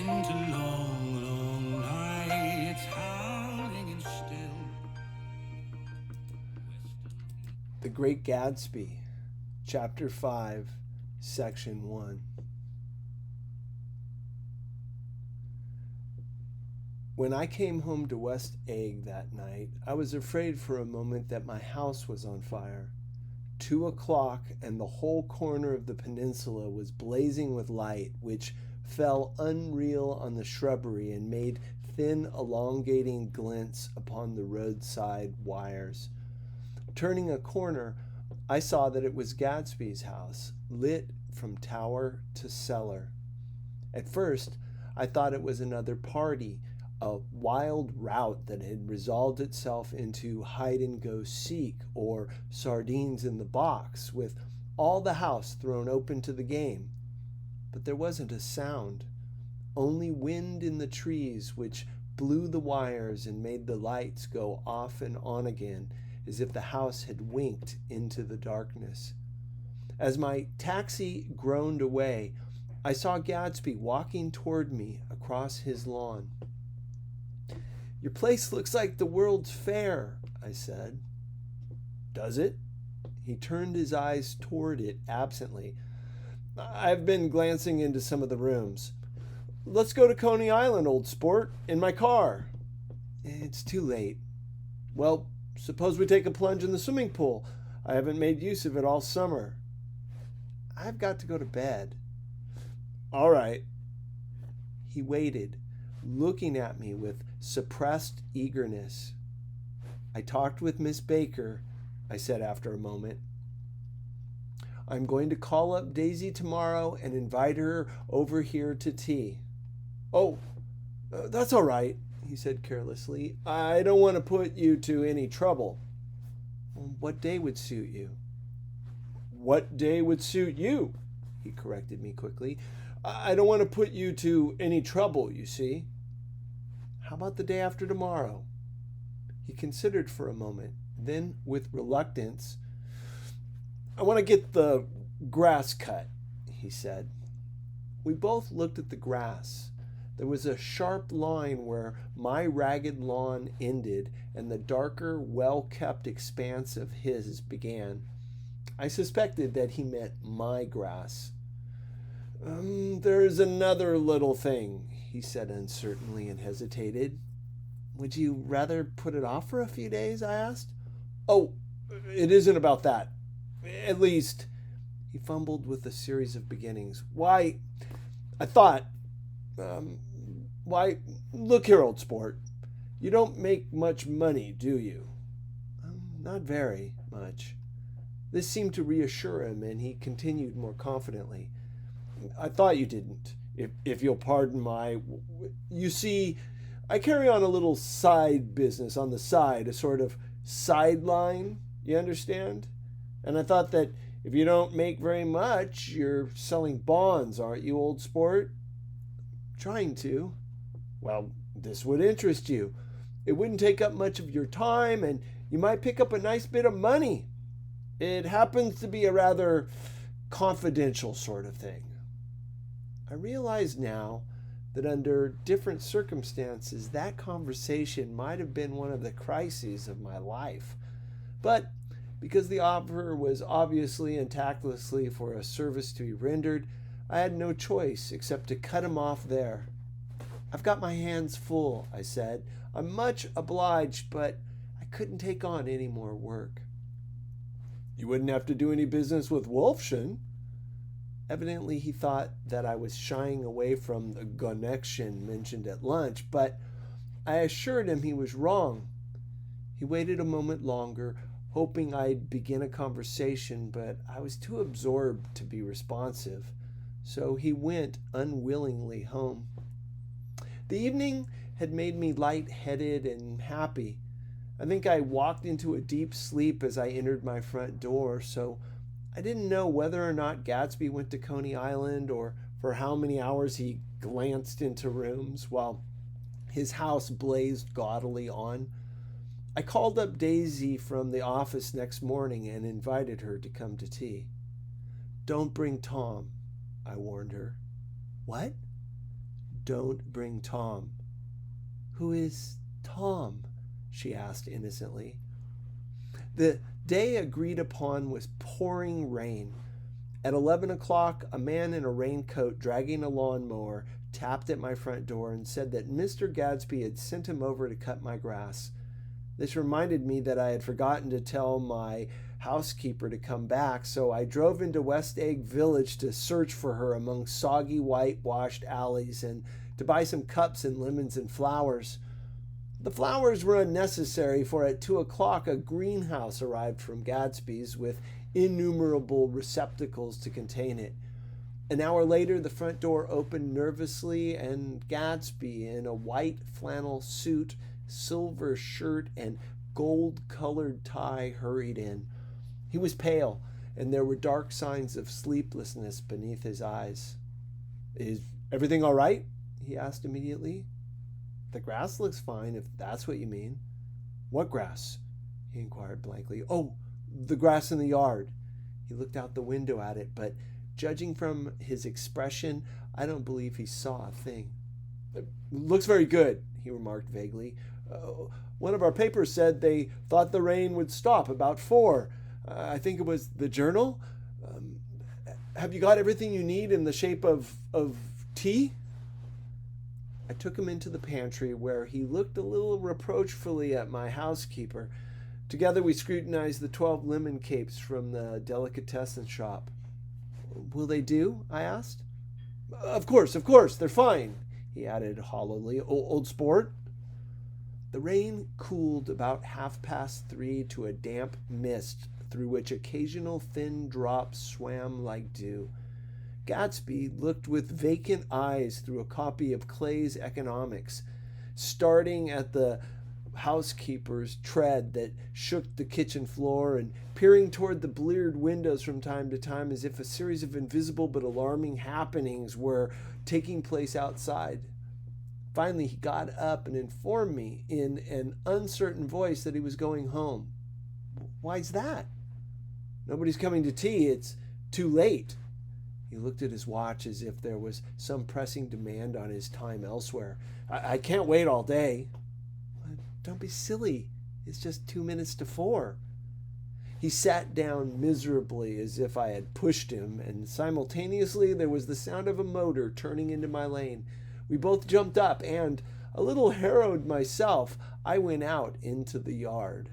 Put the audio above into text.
into long, long nights, howling and still. The Great Gatsby, Chapter 5, Section 1. When I came home to West Egg that night, I was afraid for a moment that my house was on fire. 2 o'clock, and the whole corner of the peninsula was blazing with light, which fell unreal on the shrubbery and made thin, elongating glints upon the roadside wires. Turning a corner, I saw that it was Gatsby's house, lit from tower to cellar. At first, I thought it was another party, a wild rout that had resolved itself into hide-and-go-seek or sardines in the box, with all the house thrown open to the game. But there wasn't a sound, only wind in the trees, which blew the wires and made the lights go off and on again, as if the house had winked into the darkness. As my taxi groaned away, I saw Gatsby walking toward me across his lawn. "Your place looks like the World's Fair," I said. "Does it?" He turned his eyes toward it absently. "I've been glancing into some of the rooms. Let's go to Coney Island, old sport, in my car." "It's too late." "Well, suppose we take a plunge in the swimming pool. I haven't made use of it all summer." "I've got to go to bed." "All right." He waited, looking at me with suppressed eagerness. "I talked with Miss Baker," I said after a moment. "I'm going to call up Daisy tomorrow and invite her over here to tea." "Oh, that's all right," he said carelessly. "I don't want to put you to any trouble." "What day would suit you?" "What day would suit you?" he corrected me quickly. "I don't want to put you to any trouble, you see." "How about the day after tomorrow?" He considered for a moment. Then, with reluctance, "I want to get the grass cut," he said. We both looked at the grass. There was a sharp line where my ragged lawn ended and the darker, well-kept expanse of his began. I suspected that he meant my grass. "There's another little thing," he said uncertainly and hesitated. "Would you rather put it off for a few days?" I asked. "Oh, it isn't about that. At least," he fumbled with a series of beginnings. "Why, I thought, why, look here, old sport. You don't make much money, do you?" "Not very much." This seemed to reassure him, and he continued more confidently. "I thought you didn't, if you'll pardon my... You see, I carry on a little side business on the side, a sort of sideline, you understand? And I thought that if you don't make very much, you're selling bonds, aren't you, old sport?" "Trying to." "Well, this would interest you. It wouldn't take up much of your time, and you might pick up a nice bit of money. It happens to be a rather confidential sort of thing." I realize now that under different circumstances, that conversation might have been one of the crises of my life. But because the offer was obviously and tactlessly for a service to be rendered, I had no choice except to cut him off there. "I've got my hands full," I said. "I'm much obliged, but I couldn't take on any more work." "You wouldn't have to do any business with Wolfschen." Evidently, he thought that I was shying away from the connection mentioned at lunch, but I assured him he was wrong. He waited a moment longer, hoping I'd begin a conversation, but I was too absorbed to be responsive, so he went unwillingly home. The evening had made me light-headed and happy. I think I walked into a deep sleep as I entered my front door, so I didn't know whether or not Gatsby went to Coney Island or for how many hours he glanced into rooms while his house blazed gaudily on. I called up Daisy from the office next morning and invited her to come to tea. "Don't bring Tom," I warned her. "What?" don't bring Tom." "Who is Tom?" she asked innocently. The day agreed upon was pouring rain. At 11 o'clock, a man in a raincoat dragging a lawnmower tapped at my front door and said that Mr. Gatsby had sent him over to cut my grass. This reminded me that I had forgotten to tell my housekeeper to come back, so I drove into West Egg Village to search for her among soggy whitewashed alleys and to buy some cups and lemons and flowers. The flowers were unnecessary, for at 2 o'clock a greenhouse arrived from Gatsby's with innumerable receptacles to contain it. An hour later, the front door opened nervously, and Gatsby, in a white flannel suit, silver shirt, and gold-colored tie, hurried in. He was pale, and there were dark signs of sleeplessness beneath his eyes. "Is everything all right?" he asked immediately. "The grass looks fine, if that's what you mean." "What grass?" he inquired blankly. "Oh, the grass in the yard." He looked out the window at it, but judging from his expression, I don't believe he saw a thing. "It looks very good," he remarked vaguely. "One of our papers said they thought the rain would stop about 4. I think it was the Journal. Have you got everything you need in the shape of tea?" I took him into the pantry, where he looked a little reproachfully at my housekeeper. Together we scrutinized the 12 lemon capes from the delicatessen shop. "Will they do?" I asked. Of course, they're fine," he added hollowly. "Old sport." The rain cooled about 3:30 to a damp mist through which occasional thin drops swam like dew. Gatsby looked with vacant eyes through a copy of Clay's Economics, starting at the housekeeper's tread that shook the kitchen floor and peering toward the bleared windows from time to time as if a series of invisible but alarming happenings were taking place outside. Finally, he got up and informed me in an uncertain voice that he was going home. "Why's that?" "Nobody's coming to tea. It's too late." He looked at his watch as if there was some pressing demand on his time elsewhere. I can't wait all day." "Don't be silly. It's just 2 minutes to 4. He sat down miserably as if I had pushed him, and simultaneously there was the sound of a motor turning into my lane. We both jumped up, and, a little harrowed myself, I went out into the yard.